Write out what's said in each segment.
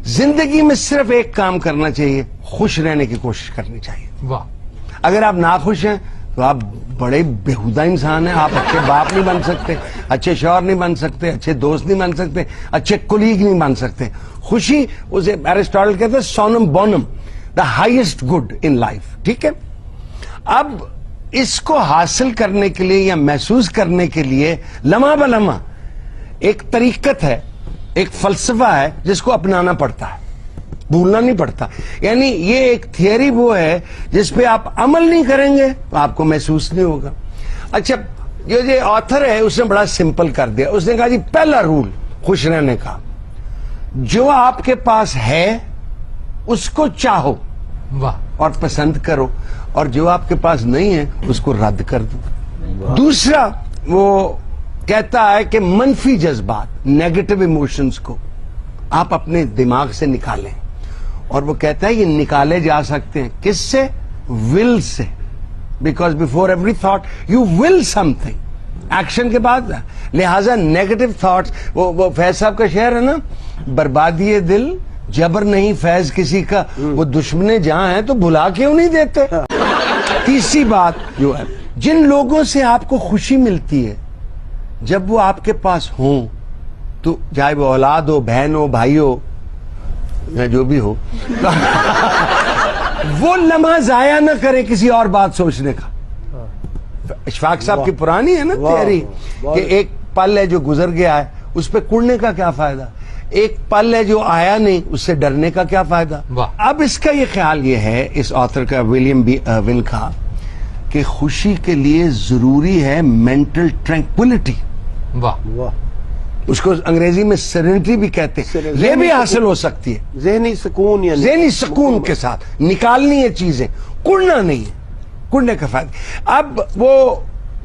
زندگی میں صرف ایک کام کرنا چاہیے, خوش رہنے کی کوشش کرنی چاہیے. واہ. اگر آپ ناخوش ہیں تو آپ بڑے بیہودہ انسان ہیں. آپ اچھے باپ نہیں بن سکتے, اچھے شوہر نہیں بن سکتے, اچھے دوست نہیں بن سکتے, اچھے کولیگ نہیں بن سکتے. خوشی, اسے ایرسٹاٹل کہتے ہیں summum bonum, the highest good in life. ٹھیک ہے, اب اس کو حاصل کرنے کے لیے یا محسوس کرنے کے لیے لمحہ بلمحہ ایک طریقت ہے, ایک فلسفہ ہے جس کو اپنانا پڑتا ہے, بھولنا نہیں پڑتا. یعنی یہ ایک تھیوری وہ ہے جس پہ آپ عمل نہیں کریں گے تو آپ کو محسوس نہیں ہوگا. اچھا, یہ آتھر ہے اس نے بڑا سمپل کر دیا. اس نے کہا جی پہلا رول خوش رہنے کا, جو آپ کے پاس ہے اس کو چاہو اور پسند کرو, اور جو آپ کے پاس نہیں ہے اس کو رد کر دو. دوسرا وہ کہتا ہے کہ منفی جذبات, نیگیٹو ایموشنز کو آپ اپنے دماغ سے نکالیں, اور وہ کہتا ہے یہ نکالے جا سکتے ہیں کس سے؟ ول سے. Because before every thought you will some thing, action کے بعد. لہذا نیگیٹو تھاٹس, وہ فیض صاحب کا شعر ہے نا, بربادی دل جبر نہیں فیض کسی کا, وہ دشمنے جہاں ہیں تو بھلا کیوں نہیں دیتے. تیسری بات جو ہے, جن لوگوں سے آپ کو خوشی ملتی ہے جب وہ آپ کے پاس ہوں, تو چاہے وہ اولاد ہو, بہن ہو, بھائی ہو, یا جو بھی ہو, وہ لمحہ ضائع نہ کرے کسی اور بات سوچنے کا. اشفاق صاحب کی پرانی ہے نا تیاری کہ ایک پل ہے جو گزر گیا ہے اس پہ کڑنے کا کیا فائدہ, ایک پل ہے جو آیا نہیں اس سے ڈرنے کا کیا فائدہ. اب اس کا یہ خیال یہ ہے, اس آتھر کا, ولیم بی ارون کا, کہ خوشی کے لیے ضروری ہے مینٹل ٹرینکولیٹی. اس کو انگریزی میں سیرینٹی بھی کہتے ہیں. یہ بھی حاصل ہو سکتی ہے ذہنی سکون, یا ذہنی سکون کے ساتھ نکالنی ہے چیزیں, کڑنا نہیں ہے, کڑنے کا فائدہ. اب وہ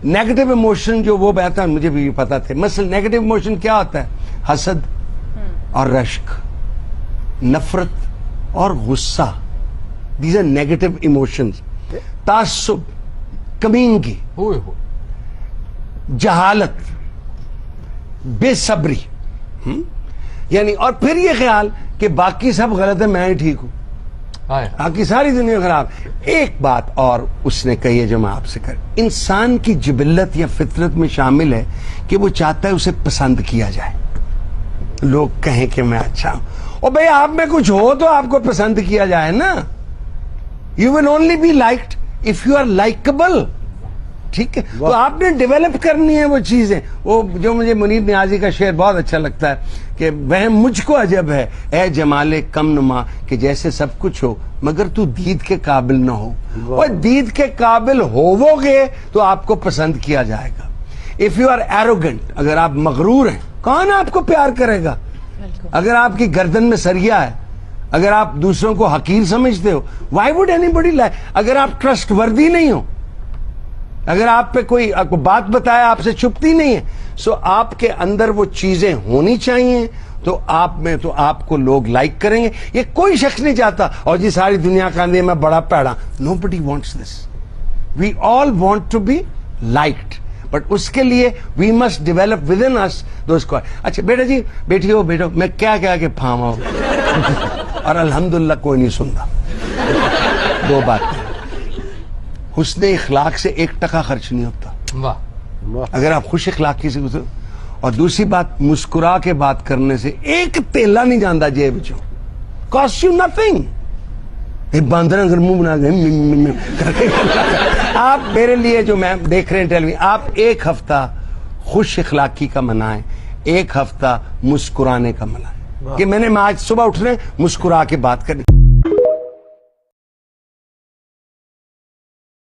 نیگیٹو ایموشن جو وہ بہتا ہے, مجھے بھی پتا تھے. مثلا نیگیٹو ایموشن کیا ہوتا ہے؟ حسد اور رشک, نفرت اور غصہ, دیز آر نیگیٹو ایموشنز. تعصب, کمینگی, جہالت, بے صبری, یعنی, اور پھر یہ خیال کہ باقی سب غلط ہے, میں ہی ٹھیک ہوں, باقی ساری دنیا خراب. ایک بات اور اس نے کہی ہے جو میں آپ سے کر, انسان کی جبلت یا فطرت میں شامل ہے کہ وہ چاہتا ہے اسے پسند کیا جائے, لوگ کہیں کہ میں اچھا ہوں. اور بھئی آپ میں کچھ ہو تو آپ کو پسند کیا جائے نا. You will only be liked if you are likable. ٹھیک ہے, تو آپ نے ڈیولپ کرنی ہے وہ چیزیں. وہ جو مجھے منیر نیازی کا شعر بہت اچھا لگتا ہے کہ وہم مجھ کو عجب ہے اے جمال کم نما, کہ جیسے سب کچھ ہو مگر تو دید کے قابل نہ ہو. اور دید کے قابل ہوو گے تو آپ کو پسند کیا جائے گا. اف یو آر ایروگنٹ, اگر آپ مغرور ہیں, کون آپ کو پیار کرے گا؟ اگر آپ کی گردن میں سریا ہے, اگر آپ دوسروں کو حقیر سمجھتے ہو, why would anybody like. اگر آپ ٹرسٹ وردی نہیں ہو, اگر آپ پہ کوئی بات بتایا آپ سے چھپتی نہیں ہے, سو آپ کے اندر وہ چیزیں ہونی چاہیے, تو آپ میں تو آپ کو لوگ لائک کریں گے. یہ کوئی شخص نہیں چاہتا اور جی ساری دنیا کا اندر میں بڑا پیڑا. Nobody wants this. We all want to be liked, but اس کے لیے we must develop within us those کو. اچھا بیٹا جی, بیٹھی ہو, بیٹھو, میں کیا کیا کہ پھاما ہو اور الحمدللہ کوئی نہیں سنتا. دو باتیں, حسن اخلاق سے 1% خرچ نہیں ہوتا اگر آپ خوش اخلاقی سے گزرو, اور دوسری بات مسکرا کے بات کرنے سے 1 تیلا نہیں جانا جیب چوں, کاسٹ یو نتھنگ. باندر اگر منہ بنا گئے آپ میرے لیے جو میں دیکھ رہے ہیں ٹیلی ویژن, آپ 1 ہفتہ خوش اخلاقی کا منائیں, 1 ہفتہ مسکرانے کا منائیں, کہ میں نے آج صبح اٹھ رہے مسکرا کے بات کرنی.